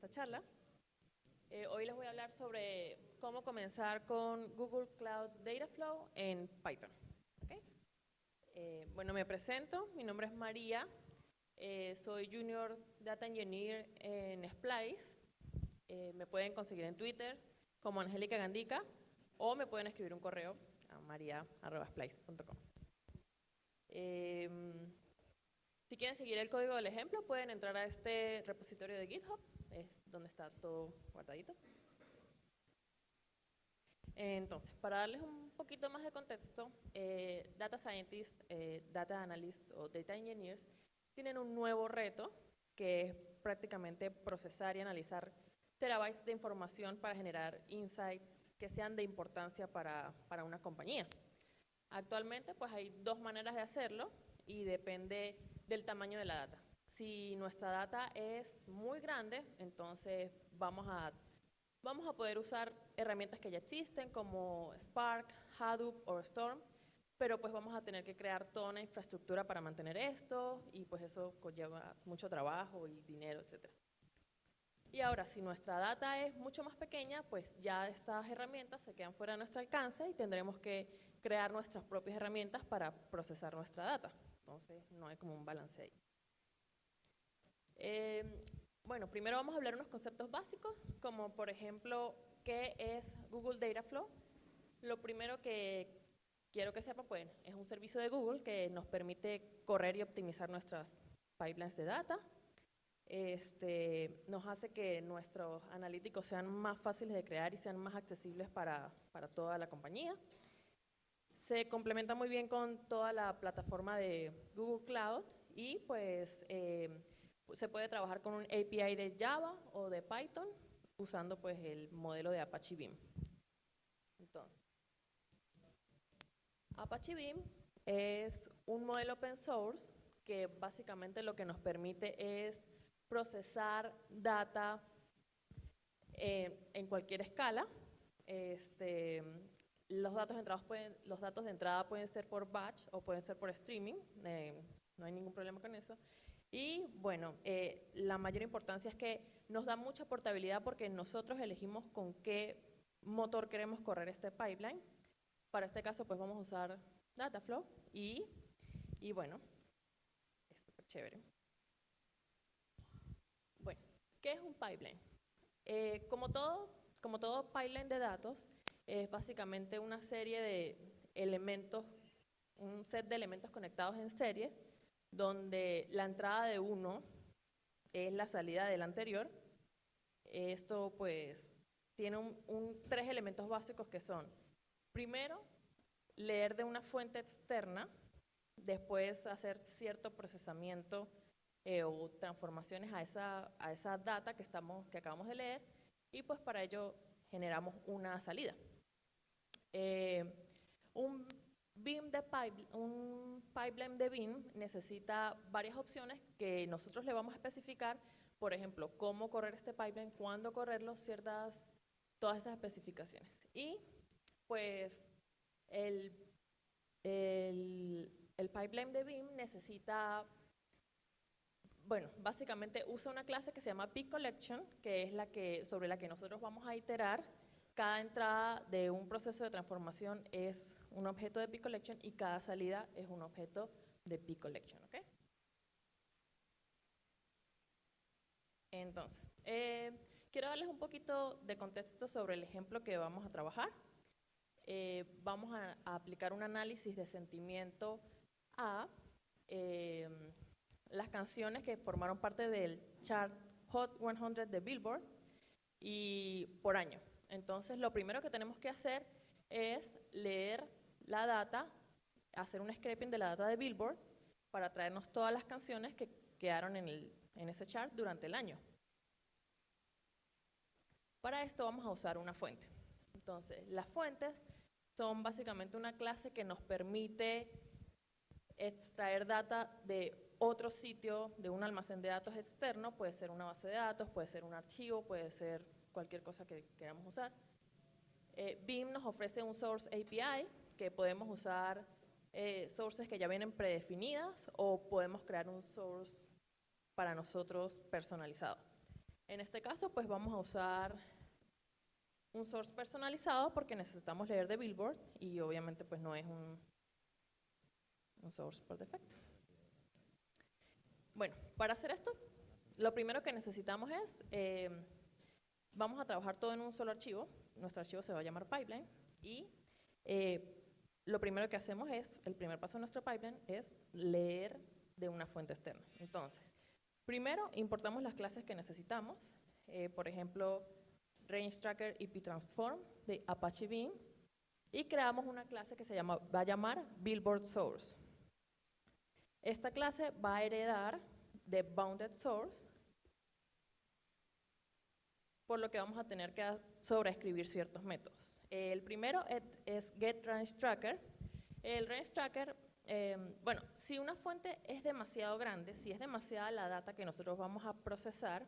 esta charla. Hoy les voy a hablar sobre cómo comenzar con Google Cloud Dataflow en Python. ¿Okay? Bueno, me presento, mi nombre es María, soy Junior Data Engineer en Splice. Me pueden conseguir en Twitter como Angélica Gandica o me pueden escribir un correo a maria@splice.com. Si quieren seguir el código del ejemplo, pueden entrar a este repositorio de GitHub, es donde está todo guardadito. Entonces, para darles un poquito más de contexto, Data Scientists, Data Analysts o Data Engineers tienen un nuevo reto, que es prácticamente procesar y analizar terabytes de información para generar insights que sean de importancia para una compañía. Actualmente, pues hay dos maneras de hacerlo y depende del tamaño de la data. Si nuestra data es muy grande, entonces vamos a poder usar herramientas que ya existen como Spark, Hadoop o Storm, pero pues vamos a tener que crear toda una infraestructura para mantener esto y pues eso conlleva mucho trabajo y dinero, etc. Y ahora, si nuestra data es mucho más pequeña, pues ya estas herramientas se quedan fuera de nuestro alcance y tendremos que crear nuestras propias herramientas para procesar nuestra data. Entonces, no hay como un balance ahí. Bueno, primero vamos a hablar unos conceptos básicos, como por ejemplo, ¿qué es Google Dataflow? Lo primero que quiero que sepan, pues, es un servicio de Google que nos permite correr y optimizar nuestras pipelines de data. Nos hace que nuestros analíticos sean más fáciles de crear y sean más accesibles para toda la compañía. Se complementa muy bien con toda la plataforma de Google Cloud y pues se puede trabajar con un API de Java o de Python usando pues el modelo de Apache Beam. Entonces, Apache Beam es un modelo open source que básicamente lo que nos permite es procesar data en cualquier escala. Los datos de entrada pueden ser por batch o pueden ser por streaming, no hay ningún problema con eso. Y bueno, la mayor importancia es que nos da mucha portabilidad porque nosotros elegimos con qué motor queremos correr este pipeline. Para este caso, pues vamos a usar Dataflow y bueno, es súper chévere. Bueno, ¿qué es un pipeline? Como todo pipeline de datos, es básicamente una serie de elementos, un set de elementos conectados en serie, donde la entrada de uno es la salida del anterior. Esto pues tiene tres elementos básicos que son, primero, leer de una fuente externa, después hacer cierto procesamiento o transformaciones a esa data que acabamos de leer, y pues para ello generamos una salida. Un pipeline de Beam necesita varias opciones que nosotros le vamos a especificar, por ejemplo, cómo correr este pipeline, cuándo correrlo, todas esas especificaciones. Y pues el pipeline de Beam necesita, bueno, básicamente usa una clase que se llama PCollection, que es sobre la que nosotros vamos a iterar. Cada entrada de un proceso de transformación es un objeto de PCollection y cada salida es un objeto de PCollection, ¿ok? Entonces, quiero darles un poquito de contexto sobre el ejemplo que vamos a trabajar. Vamos a aplicar un análisis de sentimiento a las canciones que formaron parte del chart Hot 100 de Billboard y por año. Entonces, lo primero que tenemos que hacer es leer la data, hacer un scraping de la data de Billboard para traernos todas las canciones que quedaron en ese chart durante el año. Para esto vamos a usar una fuente. Entonces, las fuentes son básicamente una clase que nos permite extraer data de otro sitio, de un almacén de datos externo, puede ser una base de datos, puede ser un archivo, puede ser cualquier cosa que queramos usar. Beam nos ofrece un Source API, que podemos usar sources que ya vienen predefinidas o podemos crear un source para nosotros personalizado. En este caso, pues vamos a usar un source personalizado porque necesitamos leer de Billboard y obviamente pues no es un source por defecto. Bueno, para hacer esto, lo primero que necesitamos es, vamos a trabajar todo en un solo archivo. Nuestro archivo se va a llamar pipeline y lo primero que hacemos es, el primer paso de nuestro pipeline es leer de una fuente externa. Entonces, primero importamos las clases que necesitamos, por ejemplo, RangeTracker y ptransform de Apache Beam, y creamos una clase que va a llamar Billboard Source. Esta clase va a heredar de Bounded Source, por lo que vamos a tener que sobreescribir ciertos métodos. El primero es getRangeTracker. El RangeTracker, bueno, si una fuente es demasiado grande, si es demasiada la data que nosotros vamos a procesar,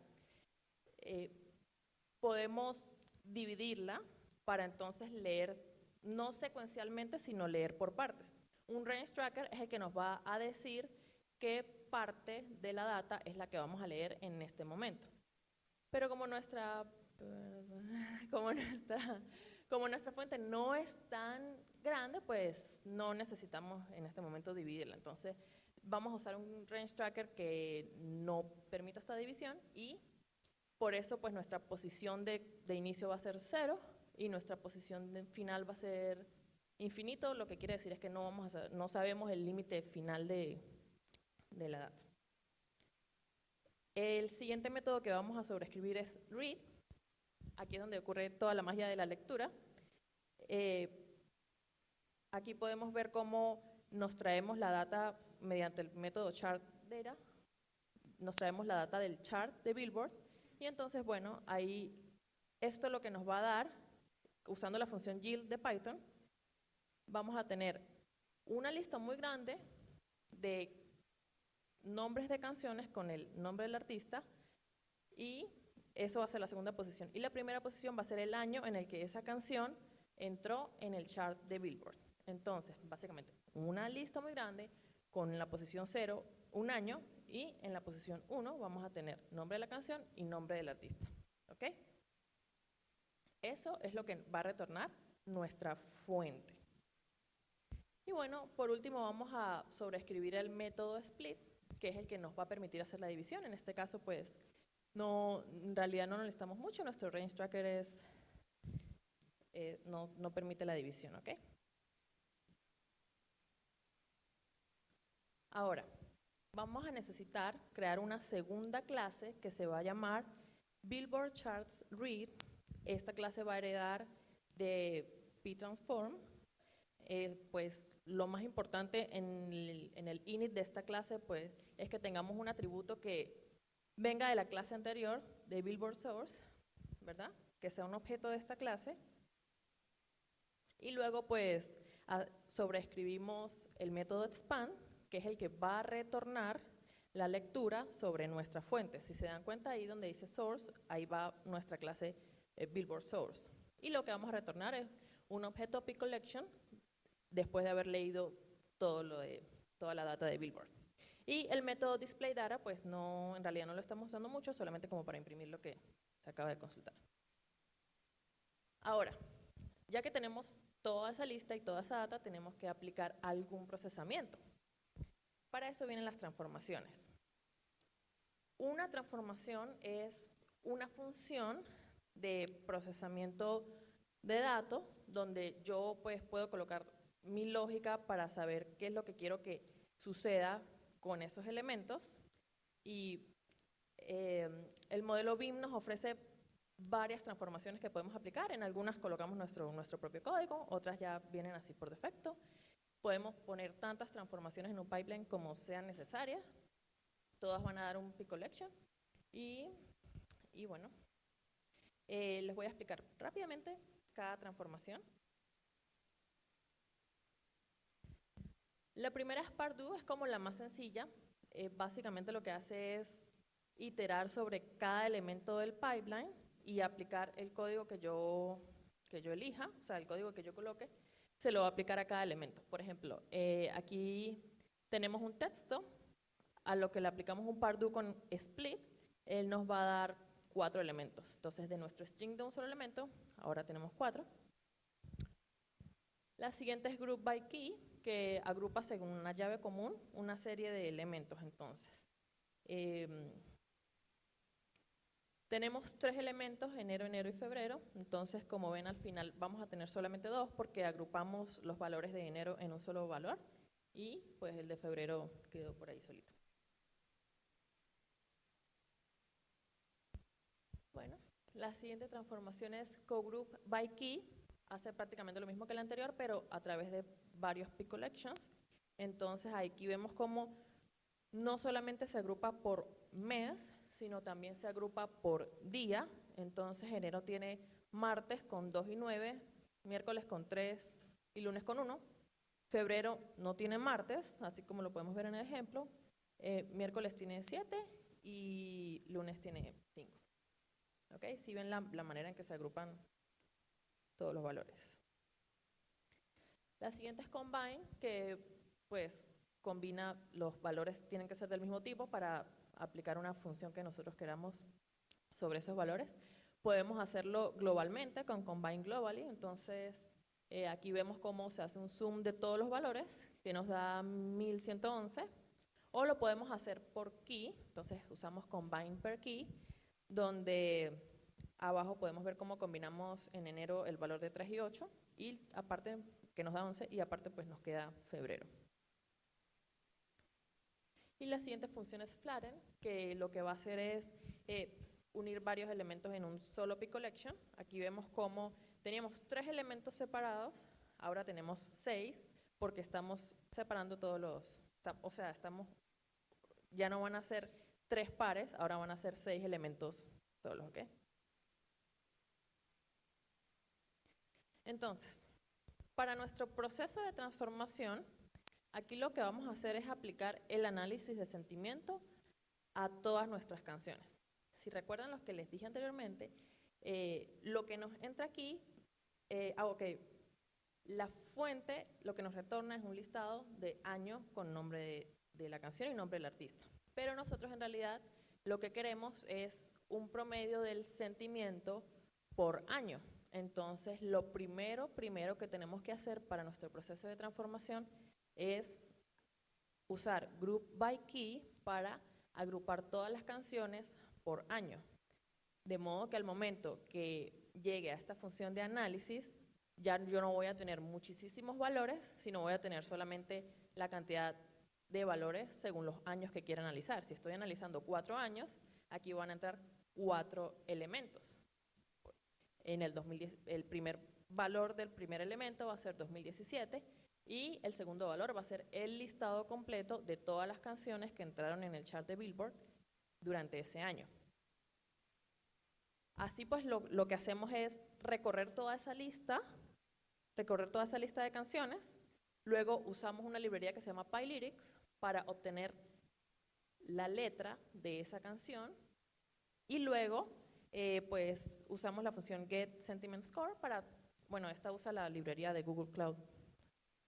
podemos dividirla para entonces leer, no secuencialmente, sino leer por partes. Un RangeTracker es el que nos va a decir qué parte de la data es la que vamos a leer en este momento. Pero como nuestra fuente no es tan grande, pues no necesitamos en este momento dividirla. Entonces vamos a usar un RangeTracker que no permita esta división y por eso pues nuestra posición de inicio va a ser 0 y nuestra posición final va a ser infinito, lo que quiere decir es que no sabemos el límite final de la data. El siguiente método que vamos a sobreescribir es read. Aquí es donde ocurre toda la magia de la lectura. Aquí podemos ver cómo nos traemos la data mediante el método chartData. Nos traemos la data del chart de Billboard. Y entonces, bueno, ahí esto es lo que nos va a dar, usando la función yield de Python, vamos a tener una lista muy grande de nombres de canciones con el nombre del artista y eso va a ser la segunda posición. Y la primera posición va a ser el año en el que esa canción entró en el chart de Billboard. Entonces, básicamente, una lista muy grande con la posición 0, un año, y en la posición 1 vamos a tener nombre de la canción y nombre del artista. ¿Ok? Eso es lo que va a retornar nuestra fuente. Y bueno, por último vamos a sobreescribir el método split, que es el que nos va a permitir hacer la división. En este caso, pues, en realidad no necesitamos mucho, nuestro RangeTracker no permite la división, ¿ok? Ahora, vamos a necesitar crear una segunda clase que se va a llamar Billboard Charts Read. Esta clase va a heredar de ptransform. Pues lo más importante en el init de esta clase pues, es que tengamos un atributo que venga de la clase anterior, de Billboard Source, ¿verdad? Que sea un objeto de esta clase. Y luego pues sobreescribimos el método expand, que es el que va a retornar la lectura sobre nuestra fuente. Si se dan cuenta ahí donde dice source, ahí va nuestra clase Billboard Source. Y lo que vamos a retornar es un objeto pCollection después de haber leído toda la data de Billboard. Y el método displayData, pues en realidad no lo estamos usando mucho, solamente como para imprimir lo que se acaba de consultar. Ahora, ya que tenemos toda esa lista y toda esa data, tenemos que aplicar algún procesamiento. Para eso vienen las transformaciones. Una transformación es una función de procesamiento de datos donde yo pues puedo colocar mi lógica para saber qué es lo que quiero que suceda con esos elementos y el modelo BIM nos ofrece varias transformaciones que podemos aplicar. En algunas colocamos nuestro propio código, otras ya vienen así por defecto. Podemos poner tantas transformaciones en un pipeline como sean necesarias. Todas van a dar un pCollection. Y bueno, les voy a explicar rápidamente cada transformación. La primera SparkDo es como la más sencilla. Básicamente lo que hace es iterar sobre cada elemento del pipeline y aplicar el código que yo elija, o sea, el código que yo coloque, se lo va a aplicar a cada elemento. Por ejemplo, aquí tenemos un texto, a lo que le aplicamos un pardo con split, él nos va a dar 4 elementos. Entonces, de nuestro string de un solo elemento, ahora tenemos 4. La siguiente es group by key, que agrupa según una llave común una serie de elementos. Entonces, tenemos 3 elementos, enero, y febrero. Entonces, como ven, al final vamos a tener solamente 2 porque agrupamos los valores de enero en un solo valor y pues el de febrero quedó por ahí solito. Bueno, la siguiente transformación es cogroup by key. Hace prácticamente lo mismo que la anterior, pero a través de varios p-collections. Entonces, aquí vemos cómo no solamente se agrupa por mes, sino también se agrupa por día. Entonces, enero tiene martes con 2 y 9, miércoles con 3 y lunes con 1. Febrero no tiene martes, así como lo podemos ver en el ejemplo. Miércoles tiene 7 y lunes tiene 5. ¿Ok? Si ven la manera en que se agrupan todos los valores. La siguiente es combine, que pues combina los valores, tienen que ser del mismo tipo para aplicar una función que nosotros queramos sobre esos valores. Podemos hacerlo globalmente con combine globally. Entonces, aquí vemos cómo se hace un sum de todos los valores, que nos da 1111. O lo podemos hacer por key. Entonces, usamos combine per key, donde abajo podemos ver cómo combinamos en enero el valor de 3 y 8, y aparte que nos da 11, y aparte pues nos queda febrero. Y la siguiente función es flatten, que lo que va a hacer es unir varios elementos en un solo p-collection. Aquí vemos cómo teníamos 3 elementos separados, ahora tenemos 6, porque estamos separando todos los, o sea, ya no van a ser 3 pares, ahora van a ser 6 elementos todos, ¿ok? Entonces, para nuestro proceso de transformación, aquí lo que vamos a hacer es aplicar el análisis de sentimiento a todas nuestras canciones. Si recuerdan lo que les dije anteriormente, lo que nos entra aquí, la fuente lo que nos retorna es un listado de año con nombre de la canción y nombre del artista. Pero nosotros en realidad lo que queremos es un promedio del sentimiento por año. Entonces, lo primero que tenemos que hacer para nuestro proceso de transformación es usar group by key para agrupar todas las canciones por año. De modo que al momento que llegue a esta función de análisis, ya yo no voy a tener muchísimos valores, sino voy a tener solamente la cantidad de valores según los años que quiera analizar. Si estoy analizando 4 años, aquí van a entrar 4 elementos. En el 2010, el primer valor del primer elemento va a ser 2017 y el segundo valor va a ser el listado completo de todas las canciones que entraron en el chart de Billboard durante ese año. Así pues, lo que hacemos es recorrer toda esa lista de canciones. Luego usamos una librería que se llama PyLyrics para obtener la letra de esa canción y luego pues usamos la función getSentimentScore para, bueno, esta usa la librería de Google Cloud,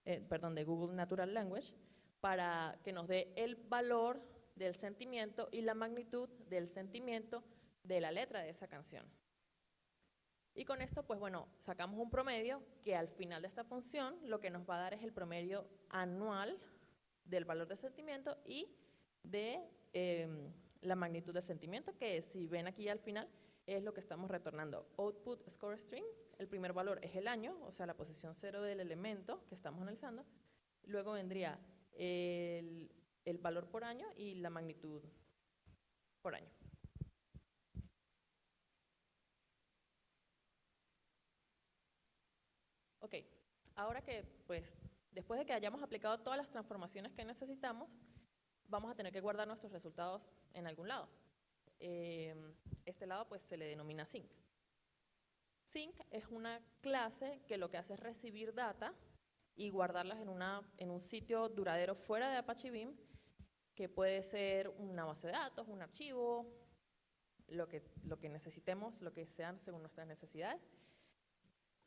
de Google Natural Language, para que nos dé el valor del sentimiento y la magnitud del sentimiento de la letra de esa canción. Y con esto, pues bueno, sacamos un promedio que al final de esta función lo que nos va a dar es el promedio anual del valor de sentimiento y de la magnitud del sentimiento, que si ven aquí al final es lo que estamos retornando. Output score string, el primer valor es el año, o sea, la posición 0 del elemento que estamos analizando. Luego vendría el valor por año y la magnitud por año. Ok, ahora que pues después de que hayamos aplicado todas las transformaciones que necesitamos, vamos a tener que guardar nuestros resultados en algún lado. Este lado pues se le denomina sync. Sync es una clase que lo que hace es recibir data y guardarlas en un sitio duradero fuera de Apache Beam, que puede ser una base de datos, un archivo, lo que necesitemos, lo que sean según nuestras necesidades.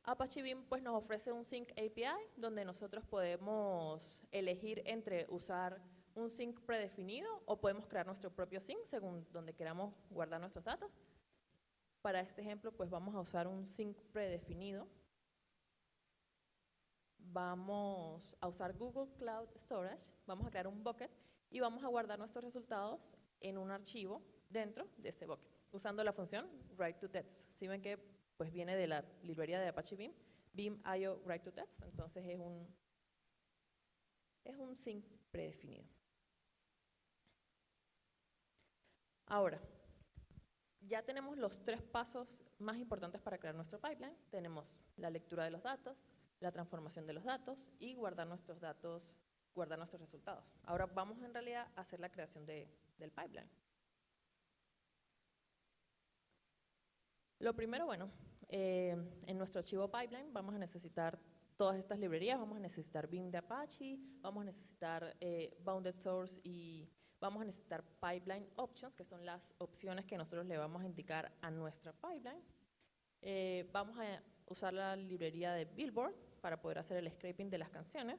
Apache Beam pues nos ofrece un Sync API donde nosotros podemos elegir entre usar un sync predefinido o podemos crear nuestro propio sync según donde queramos guardar nuestros datos. Para este ejemplo, pues vamos a usar un sync predefinido. Vamos a usar Google Cloud Storage, vamos a crear un bucket y vamos a guardar nuestros resultados en un archivo dentro de este bucket, usando la función write2text. Si ven que pues viene de la librería de Apache Beam, Beam.io write2text, entonces es un sync predefinido. Ahora, ya tenemos los 3 pasos más importantes para crear nuestro pipeline. Tenemos la lectura de los datos, la transformación de los datos y guardar nuestros datos, guardar nuestros resultados. Ahora vamos en realidad a hacer la creación del pipeline. Lo primero, bueno, en nuestro archivo pipeline vamos a necesitar todas estas librerías, vamos a necesitar Beam de Apache, vamos a necesitar Bounded Source y vamos a necesitar Pipeline Options, que son las opciones que nosotros le vamos a indicar a nuestra pipeline. Vamos a usar la librería de Billboard para poder hacer el scraping de las canciones,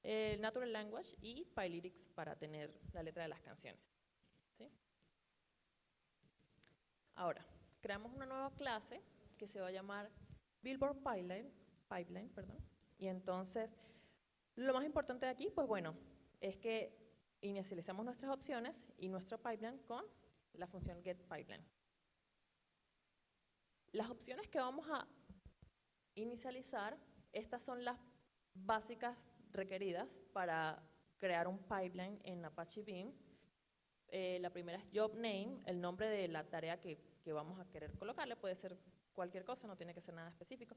el Natural Language y PyLyrics para tener la letra de las canciones. ¿Sí? Ahora, creamos una nueva clase que se va a llamar Billboard Pipeline, y entonces lo más importante de aquí, pues bueno, es que inicializamos nuestras opciones y nuestro pipeline con la función getPipeline. Las opciones que vamos a inicializar, estas son las básicas requeridas para crear un pipeline en Apache Beam. La primera es job name, el nombre de la tarea que vamos a querer colocarle, puede ser cualquier cosa, no tiene que ser nada específico.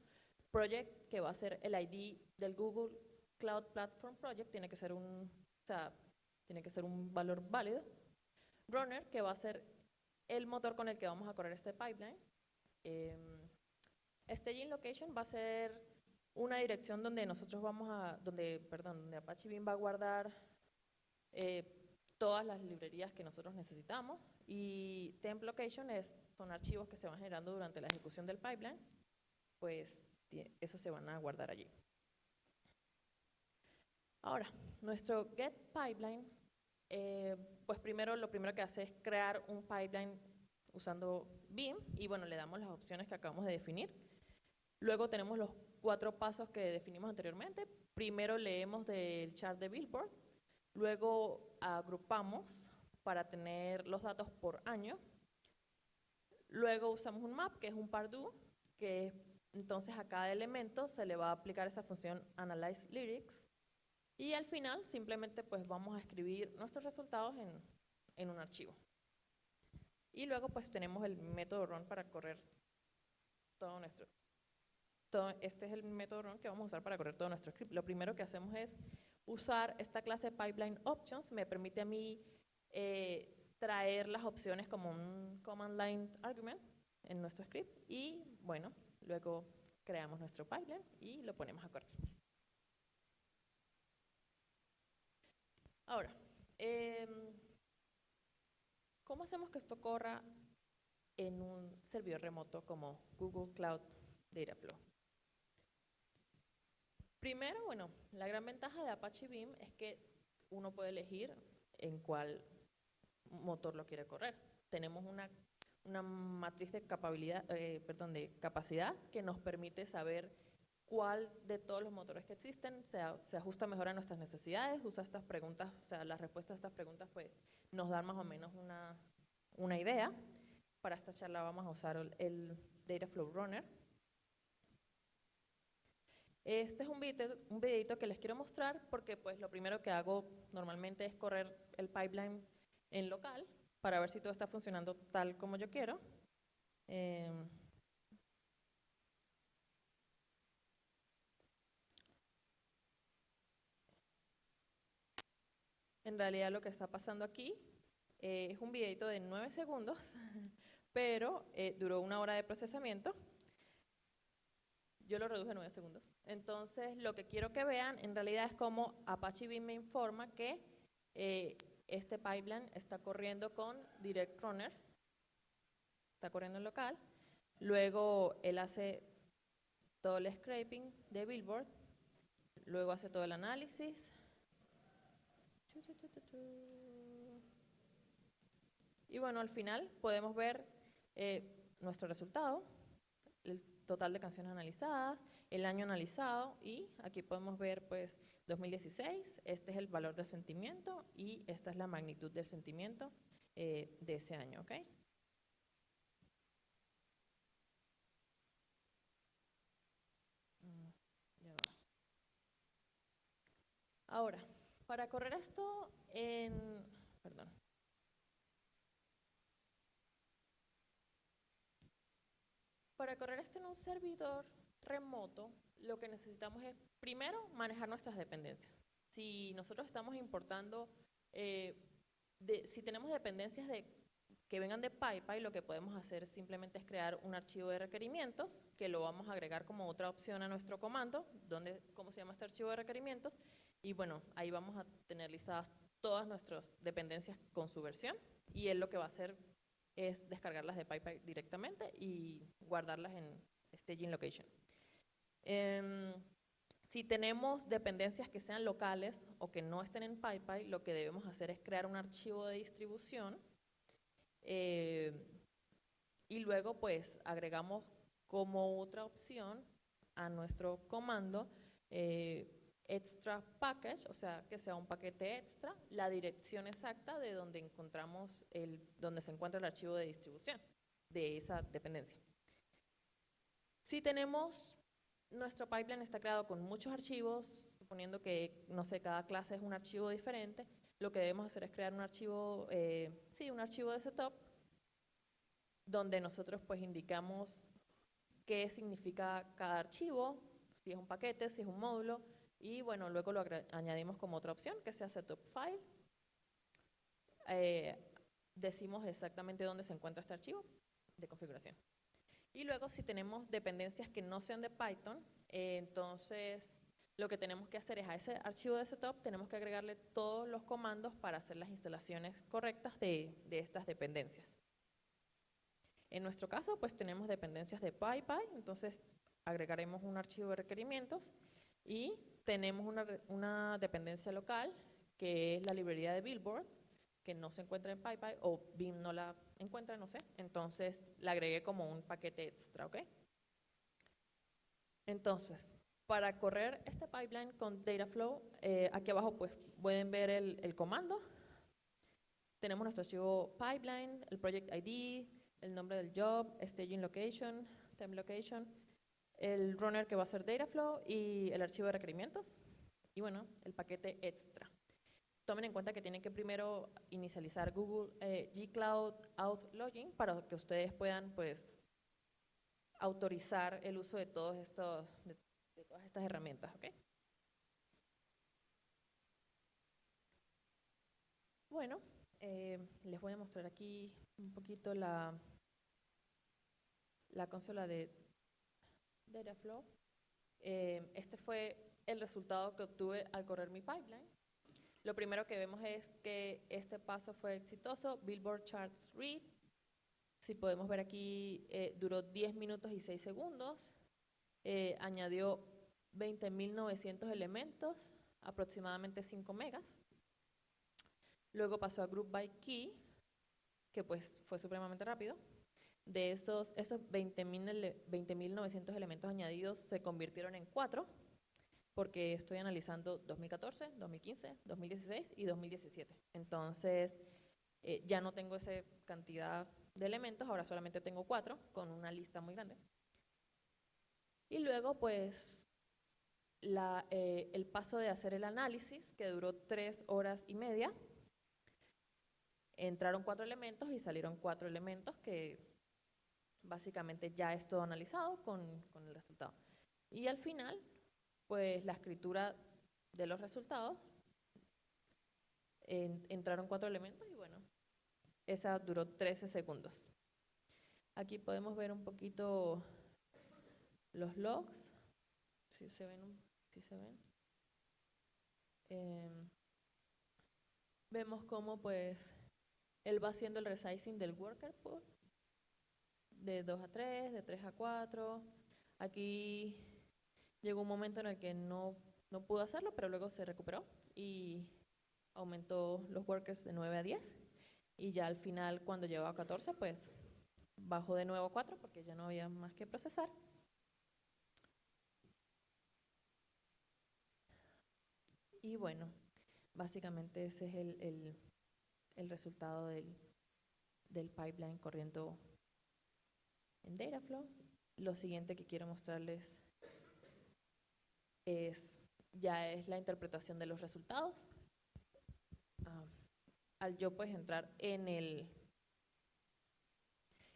Project, que va a ser el ID del Google Cloud Platform Project, tiene que ser un valor válido. Runner, que va a ser el motor con el que vamos a correr este pipeline. Staging Location va a ser una dirección donde nosotros donde Apache Beam va a guardar todas las librerías que nosotros necesitamos, y Temp Location son archivos que se van generando durante la ejecución del pipeline, pues esos se van a guardar allí. Ahora, nuestro getPipeline, pues lo primero que hace es crear un pipeline usando Beam, y bueno, le damos las opciones que acabamos de definir. Luego tenemos los 4 pasos que definimos anteriormente. Primero leemos del chart de Billboard, luego agrupamos para tener los datos por año. Luego usamos un map, que es un pardo, que entonces a cada elemento se le va a aplicar esa función analyze lyrics. Y al final simplemente pues vamos a escribir nuestros resultados en un archivo. Y luego pues tenemos el método run para correr todo nuestro. Este es el método run que vamos a usar para correr todo nuestro script. Lo primero que hacemos es usar esta clase Pipeline Options, me permite a mí traer las opciones como un command line argument en nuestro script, y bueno, luego creamos nuestro pipeline y lo ponemos a correr. Ahora, ¿cómo hacemos que esto corra en un servidor remoto como Google Cloud Dataflow? Primero, bueno, la gran ventaja de Apache Beam es que uno puede elegir en cuál motor lo quiere correr. Tenemos una matriz de capacidad que nos permite saber cuál de todos los motores que existen se ajusta mejor a nuestras necesidades. Usa estas preguntas, o sea, las respuestas a estas preguntas pues nos dan más o menos una idea. Para esta charla vamos a usar el Dataflow Runner. Este es un videito que les quiero mostrar porque pues lo primero que hago normalmente es correr el pipeline en local para ver si todo está funcionando tal como yo quiero. En realidad lo que está pasando aquí es un videito de 9 segundos, pero duró 1 hora de procesamiento. Yo lo reduje a 9 segundos. Entonces, lo que quiero que vean en realidad es cómo Apache Beam me informa que este pipeline está corriendo con Direct Runner, está corriendo en local. Luego, él hace todo el scraping de Billboard, luego hace todo el análisis. Y bueno, al final podemos ver nuestro resultado, el total de canciones analizadas, el año analizado, y aquí podemos ver pues 2016, este es el valor del sentimiento y esta es la magnitud del sentimiento de ese año, ¿ok? Ya va. Ahora, para correr esto perdón. Para correr esto en un servidor remoto, lo que necesitamos es, primero, manejar nuestras dependencias. Si nosotros estamos importando, si tenemos dependencias que vengan de PyPy, lo que podemos hacer simplemente es crear un archivo de requerimientos, que lo vamos a agregar como otra opción a nuestro comando, ¿cómo se llama este archivo de requerimientos? Y bueno, ahí vamos a tener listadas todas nuestras dependencias con su versión, y él lo que va a hacer es descargarlas de PyPy directamente y guardarlas en staging location. Si tenemos dependencias que sean locales o que no estén en PyPy, lo que debemos hacer es crear un archivo de distribución y luego pues agregamos como otra opción a nuestro comando extra package, o sea, que sea un paquete extra, la dirección exacta de donde encontramos donde se encuentra el archivo de distribución de esa dependencia. Si tenemos, nuestro pipeline está creado con muchos archivos, suponiendo que, no sé, cada clase es un archivo diferente, lo que debemos hacer es crear un archivo, un archivo de setup, donde nosotros pues indicamos qué significa cada archivo, si es un paquete, si es un módulo, y bueno, luego lo añadimos como otra opción, que sea setup file. Decimos exactamente dónde se encuentra este archivo de configuración. Y luego, si tenemos dependencias que no sean de Python, entonces lo que tenemos que hacer es a ese archivo de setup, tenemos que agregarle todos los comandos para hacer las instalaciones correctas de estas dependencias. En nuestro caso, pues tenemos dependencias de PyPy, entonces agregaremos un archivo de requerimientos y tenemos una dependencia local que es la librería de Billboard, que no se encuentra en PyPy o Vim no la encuentra, no sé, entonces la agregué como un paquete extra, ¿ok? Entonces, para correr este pipeline con Dataflow, aquí abajo pues pueden ver el comando. Tenemos nuestro archivo pipeline, el project ID, el nombre del job, staging location, time location, el runner que va a ser Dataflow y el archivo de requerimientos y bueno, el paquete extra. Tomen en cuenta que tienen que primero inicializar Google G-Cloud Auth Login para que ustedes puedan pues autorizar el uso de todas estas herramientas, ¿ok? Bueno, les voy a mostrar aquí un poquito la consola de Dataflow. Este fue el resultado que obtuve al correr mi pipeline. Lo primero que vemos es que este paso fue exitoso, Billboard Charts Read. Si podemos ver aquí, duró 10 minutos y 6 segundos. Añadió 20.900 elementos, aproximadamente 5 megas. Luego pasó a Group by Key, que pues fue supremamente rápido. De esos 20.900 elementos añadidos se convirtieron en 4, porque estoy analizando 2014, 2015, 2016 y 2017. Entonces, ya no tengo esa cantidad de elementos, ahora solamente tengo 4, con una lista muy grande. Y luego, pues, el paso de hacer el análisis, que duró 3 horas y media, entraron 4 elementos y salieron 4 elementos que básicamente ya es todo analizado con el resultado. Y al final, pues la escritura de los resultados, entraron 4 elementos y bueno, esa duró 13 segundos. Aquí podemos ver un poquito los logs, si se ven. Vemos cómo pues él va haciendo el resizing del worker pool de 2 a 3, de 3 a 4. Aquí llegó un momento en el que no pudo hacerlo, pero luego se recuperó y aumentó los workers de 9 a 10. Y ya al final, cuando llegó a 14, pues Bajo de nuevo 4 porque ya no había más que procesar. Y bueno, básicamente ese es el resultado del pipeline corriendo en Dataflow. Lo siguiente que quiero mostrarles ya es la interpretación de los resultados. Al yo pues entrar en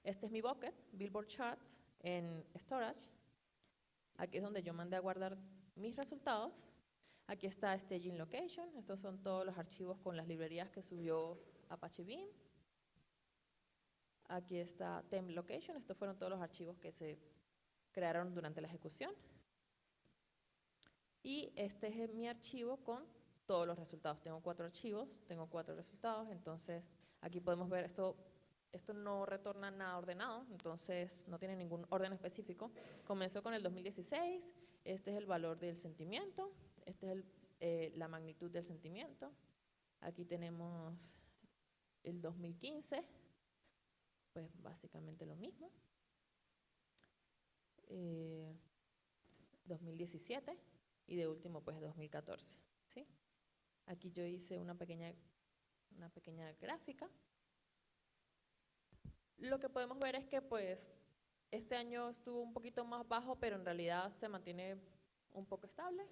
este es mi bucket, Billboard Charts, en Storage. Aquí es donde yo mandé a guardar mis resultados. Aquí está Staging Location, estos son todos los archivos con las librerías que subió Apache Beam. Aquí está Temp Location, estos fueron todos los archivos que se crearon durante la ejecución. Y este es mi archivo con todos los resultados. Tengo 4 archivos, tengo 4 resultados, entonces aquí podemos ver esto no retorna nada ordenado, entonces no tiene ningún orden específico. Comenzó con el 2016, este es el valor del sentimiento, este es la magnitud del sentimiento. Aquí tenemos el 2015, pues básicamente lo mismo. 2017 y de último pues 2014, ¿sí? Aquí yo hice una pequeña gráfica. Lo que podemos ver es que pues este año estuvo un poquito más bajo, pero en realidad se mantiene un poco estable.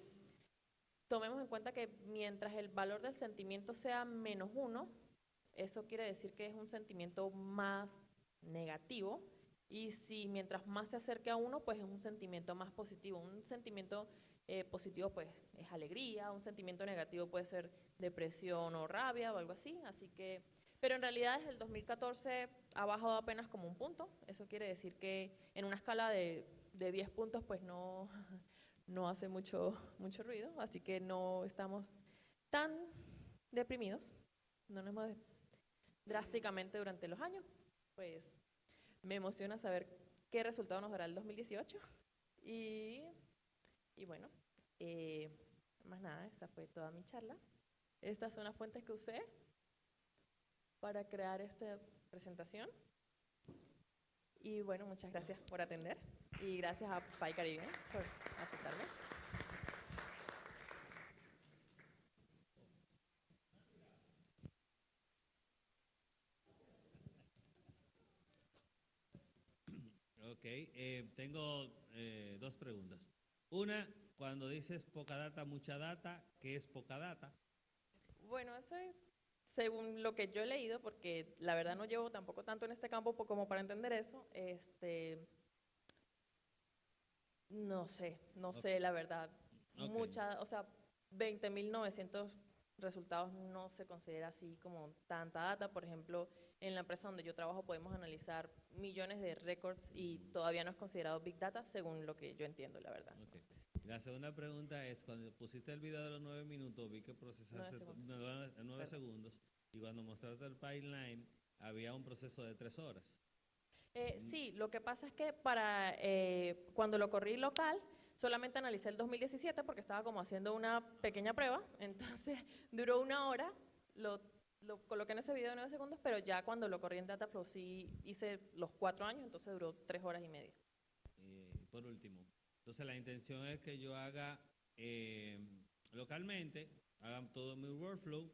Tomemos en cuenta que mientras el valor del sentimiento sea -1, eso quiere decir que es un sentimiento más negativo, y si mientras más se acerque a 1, pues es un sentimiento más positivo. Un sentimiento positivo pues es alegría, un sentimiento negativo puede ser depresión o rabia o algo así, pero en realidad desde el 2014 ha bajado apenas como un punto. Eso quiere decir que en una escala de 10 puntos pues no hace mucho ruido, así que no estamos tan deprimidos, no nos hemos drásticamente durante los años. Pues me emociona saber qué resultado nos dará el 2018 y bueno, más nada, esa fue toda mi charla. Estas son las fuentes que usé para crear esta presentación. Y bueno, muchas gracias por atender y gracias a PyCaribe por aceptarme. Ok, tengo 2 preguntas. Una, cuando dices poca data, mucha data, ¿qué es poca data? Bueno, eso es según lo que yo he leído, porque la verdad no llevo tampoco tanto en este campo como para entender eso. No sé la verdad. Okay. O sea, 20.900 resultados no se considera así como tanta data. Por ejemplo, en la empresa donde yo trabajo podemos analizar millones de récords y todavía no es considerado Big Data, según lo que yo entiendo, la verdad. Okay. La segunda pregunta es, cuando pusiste el video de los 9 minutos, vi que procesaste 9 segundos, y cuando mostraste el pipeline, había un proceso de 3 horas. Sí, lo que pasa es que cuando lo corrí local, solamente analicé el 2017 porque estaba como haciendo una pequeña prueba, entonces duró 1 hora, lo coloqué en ese video de 9 segundos, pero ya cuando lo corrí en Dataflow sí hice los 4 años, entonces duró 3 horas y media. Por último, entonces la intención es que yo haga localmente, hagan todo mi workflow,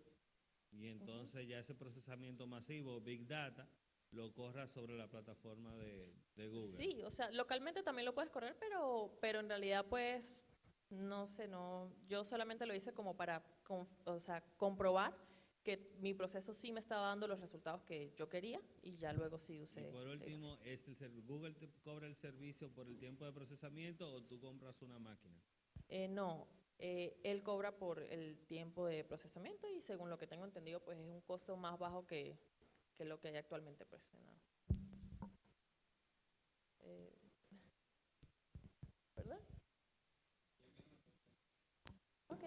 y entonces ya ese procesamiento masivo, Big Data, lo corra sobre la plataforma de Google. Sí, o sea, localmente también lo puedes correr, pero en realidad pues, no sé, yo solamente lo hice como para comprobar que mi proceso sí me estaba dando los resultados que yo quería, y ya luego sí usé. Y por último, ¿Google te cobra el servicio por el tiempo de procesamiento o tú compras una máquina? No, él cobra por el tiempo de procesamiento, y según lo que tengo entendido pues es un costo más bajo que lo que hay actualmente pues. ¿Verdad? Ok,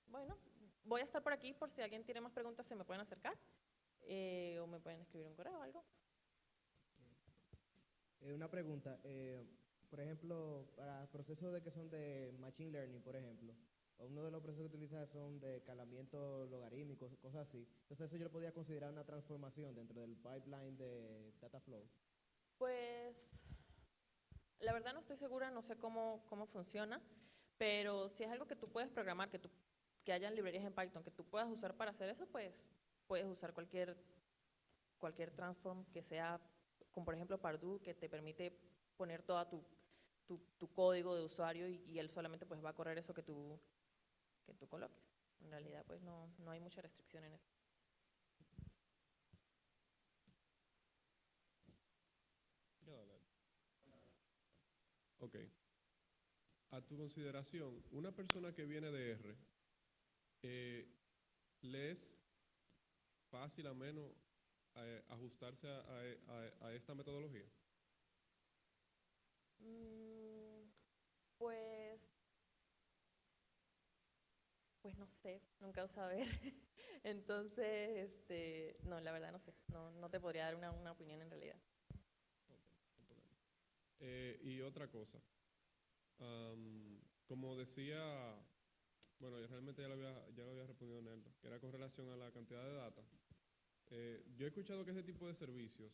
bueno, voy a estar por aquí por si alguien tiene más preguntas, se me pueden acercar o me pueden escribir un correo o algo. Una pregunta, por ejemplo, para procesos de que son de Machine Learning, por ejemplo, uno de los procesos que utilizas son de escalamiento logarítmico, cosas así. Entonces eso yo lo podía considerar una transformación dentro del pipeline de Dataflow. Pues la verdad no estoy segura, no sé cómo funciona, pero si es algo que tú puedes programar, que hayan librerías en Python que tú puedas usar para hacer eso, pues puedes usar cualquier transform que sea, como por ejemplo Pardue, que te permite poner toda tu código de usuario y él solamente pues va a correr eso que tú coloques. En realidad pues no hay mucha restricción en eso. Ok. A tu consideración, una persona que viene de R, ¿le es fácil a menos ajustarse a esta metodología? Mm, pues, pues no sé, nunca he usado R. Entonces, no, la verdad no sé, no te podría dar una opinión en realidad. Y otra cosa, como decía, bueno, yo realmente ya lo había respondido Neldo, que era con relación a la cantidad de data. Yo he escuchado que ese tipo de servicios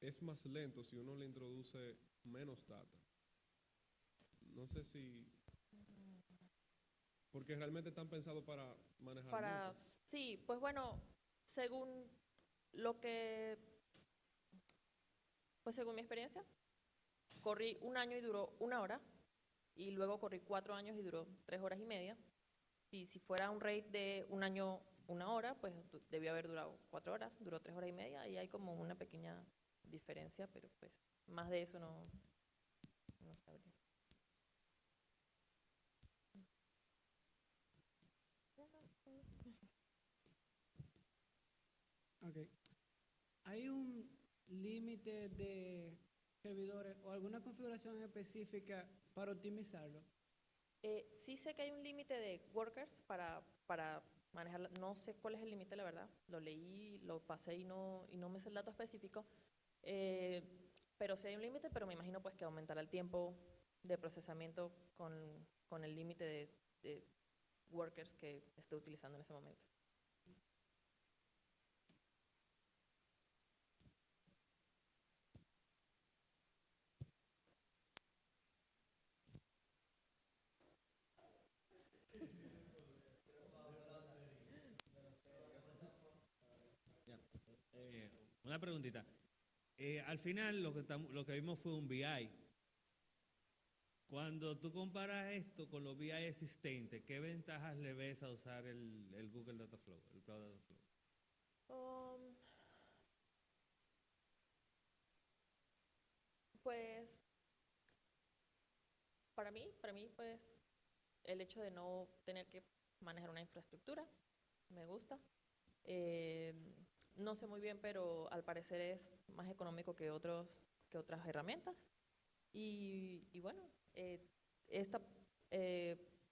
es más lento si uno le introduce menos data. No sé si, porque realmente están pensados para manejar mucho. Sí, pues bueno, según lo que, pues según mi experiencia, corrí un año y duró 1 hora, y luego corrí 4 años y duró 3 horas y media. Y si fuera un rate de un año, 1 hora, pues debió haber durado 4 horas, duró 3 horas y media, y hay como una pequeña diferencia, pero pues más de eso no sabría. Ok. ¿Hay un límite de servidores o alguna configuración específica para optimizarlo? Sí sé que hay un límite de workers para manejarla. No sé cuál es el límite, la verdad. Lo leí, lo pasé y no me sé el dato específico. Eh, pero sí hay un límite, pero me imagino pues que aumentará el tiempo de procesamiento con el límite de workers que esté utilizando en ese momento. Ya. Una preguntita. Al final lo que vimos fue un BI. Cuando tú comparas esto con los BI existentes, ¿qué ventajas le ves a usar el Google Data Flow, el Cloud Data Flow? Um, pues para mí pues el hecho de no tener que manejar una infraestructura me gusta. Eh, no sé muy bien, pero al parecer es más económico que otras herramientas. Y bueno, esta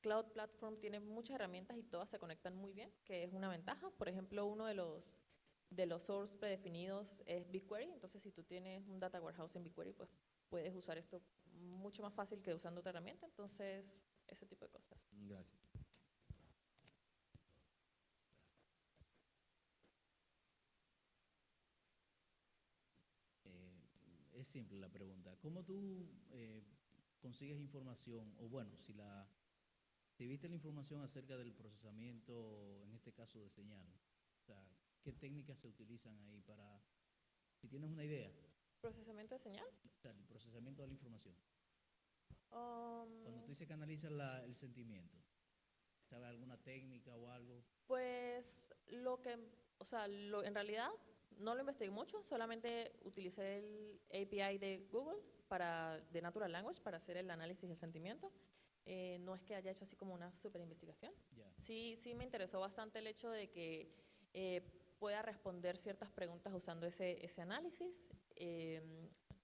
Cloud Platform tiene muchas herramientas y todas se conectan muy bien, que es una ventaja. Por ejemplo, uno de los source predefinidos es BigQuery. Entonces, si tú tienes un data warehouse en BigQuery, pues puedes usar esto mucho más fácil que usando otra herramienta. Entonces, ese tipo de cosas. Gracias. Es simple la pregunta. ¿Cómo tú consigues información? O bueno, si viste la información acerca del procesamiento, en este caso de señal. O sea, ¿qué técnicas se utilizan ahí para, si tienes una idea, ¿Procesamiento de señal? o sea, el procesamiento de la información? Cuando tú Um, dices que analizas el sentimiento, ¿sabes alguna técnica o algo? Pues o sea, en realidad no lo investigué mucho, solamente utilicé el API de Google de Natural Language para hacer el análisis del sentimiento. No es que haya hecho así como una super investigación. Ya. Sí me interesó bastante el hecho de que eh, pueda responder ciertas preguntas usando ese análisis.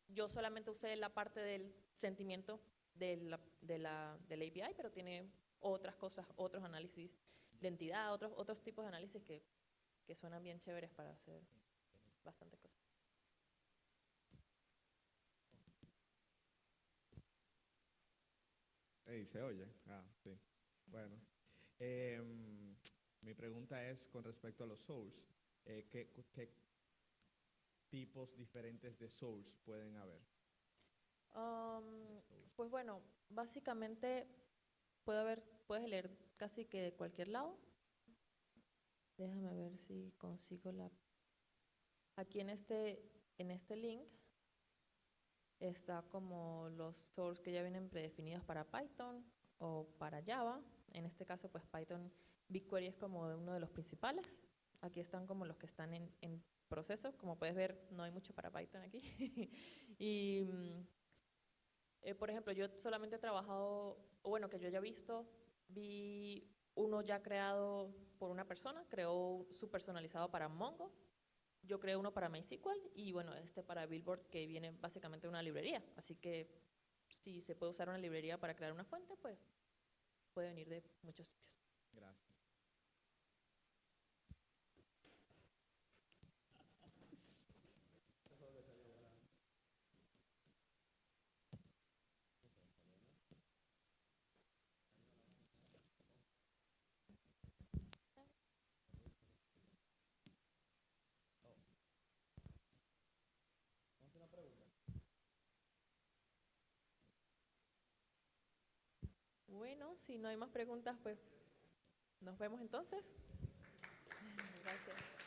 Yo solamente usé la parte del sentimiento del API, pero tiene otras cosas, otros análisis de entidad, otros tipos de análisis que suenan bien chéveres para hacer bastante cosas. Ey, ¿se oye? Ah, sí. Bueno, mi pregunta es con respecto a los source. ¿Qué tipos diferentes de source pueden haber? Pues bueno, básicamente puedes leer casi que de cualquier lado. Déjame ver si consigo la... Aquí en este link está como los source que ya vienen predefinidos para Python o para Java. En este caso, pues Python, BigQuery es como uno de los principales. Aquí están como los que están en proceso. Como puedes ver, no hay mucho para Python aquí. Y, por ejemplo, yo solamente he trabajado, o bueno, que yo haya visto, vi uno ya creado por una persona, creó su personalizado para Mongo. Yo creé uno para MySQL y bueno, este para Billboard, que viene básicamente de una librería. Así que si se puede usar una librería para crear una fuente, pues puede venir de muchos sitios. Gracias. Bueno, si no hay más preguntas, pues nos vemos entonces. Gracias.